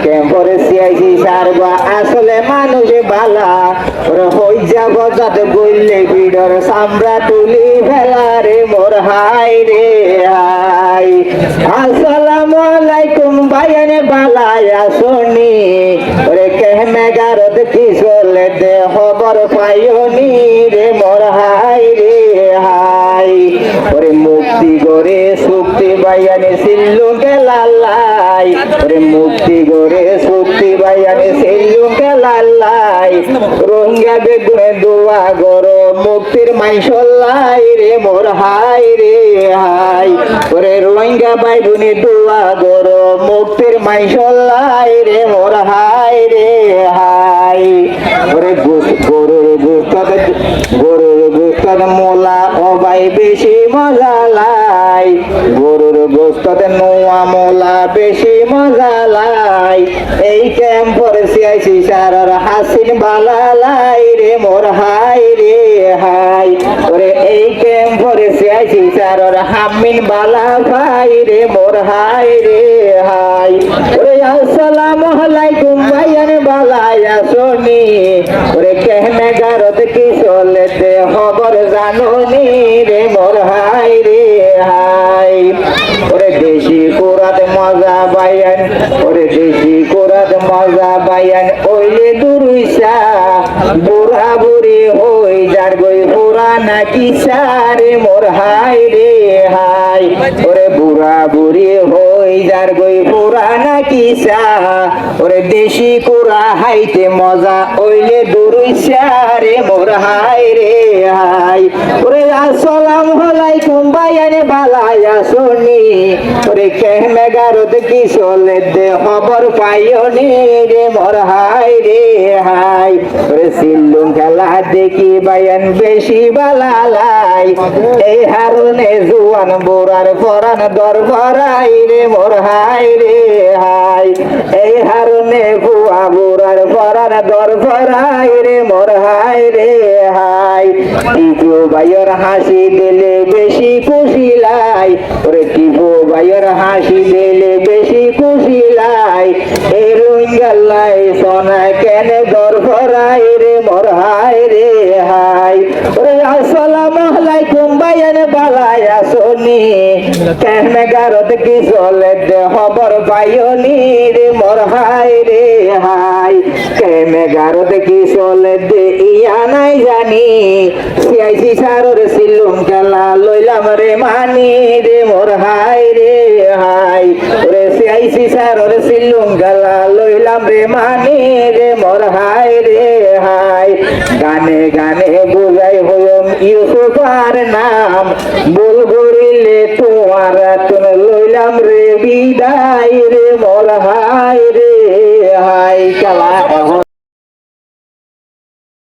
ক্যাম্পরে CIC সারবা আসলে মানুষ বালা ওর হই যাব যাতে গইলে ভিড়র সামরা তুলি ফেলা রে মোর হাই রে হাই। আসসালামু আলাইকুম ভাইয়ানে বালায় আসনি ওরে কেহমে গারদ কি চলে দে খবর পাইনি রে মোর হাই রে হাই। ওরে মুক্তি গরে সুক্তি বাইয়ানে সিল্লু গেলাল্লাই ওরে মুক্তি গরে সুক্তি বাইয়ানে সিল্লু গেলাল্লাই। রোহিঙ্গা বেগুনে দোয়া গরো মুক্তির মাইশল্লাই রে মোর হাই রে হাই। ওরে রোহিঙ্গা বাইগুনে দোয়া গরো মুক্তির মাইশল্লাই রে মোর হাই রে হাই। ওরে গরুর গোস্তদ মোলা অবাই বেশি মজা লাই গরুর গোস্তদ নোয়া মোলা বেশি মজা লাই। এই ক্যাম্পর সিআইসি সারর হাসিন বালা লাই রে মোর হাই রে হাই। ওরে এই ক্যাম্পর সিআইসি সারর হামিন বালা ভাই রে মোর হাই রে হাই। ওরে আসসালামু আলাইকুম ভাইয়ান বালাই আসনি ওরে কেহনে গারদ কি চলে দে খবর জাননি রে মোর হাই রে হাই। ওরে দেশি কোরাত মজা বাইয়ান ওরে দেশি কোরাত মজা বাইয়ান ওইলে দুরুইসা বুড়া বুড়ি হই যার গই পুরা নাকি সারে মোর হাই রে হাই। ওরে বুড়া বুড়ি হই যার গই পুরা নাকি সা ওরে দেশি কোরা হাইতে মজা ওইলে দুরুইসা রে মোর হাই রে হাই। ওরে আসসালামু আলাইকুম ভাইয়ানে বালাই আসনি ওরে কেহমে গারদ কি চলে দে খবর পাইনি রে মোর হাই রে হাই। ওরে সিল্লু খেলা দেখি বাইয়ান বেশি বালালাই এই হারনে জুয়ান বুড়ার পরান দরবারাই রে মোর হাই রে হাই। এই হারনে বুয়া বুড়ার পরান দরবারাই রে মোর হাই রে হাই। টিপু ভাইয়ের হাসি দিলে বেশি খুশি লাই ওরে টিপু ভাইয়ের হাসি দিলে বেশি খুশি লাই। এই রোহিঙ্গালাই সোনা কেন দরবারাই রে মোর হাই রে হাই। ওরে আসসালামু আলাইকুম ভাইয়ানে বালাই আসনি কেহনে গারদ কি চলে দে খবর পাইনি রে মোর হাই রে হাই। কেহনে গারদ কি চলে দে ইয়া নাই জানি সিআইসি সারর সিল্লুম খেলা লইলাম রে মানি রে মোর হাই রে হাই। ওরে সিআইসি সারর সিল্লুম খেলা লইলাম রে মানি রে মোর হাই রে হাই। গানে গানে বুঝাই হইম ইউসুফার নাম বল গরিলে তোমার তুমি লইলাম রে বিদায় রে মোর হাই।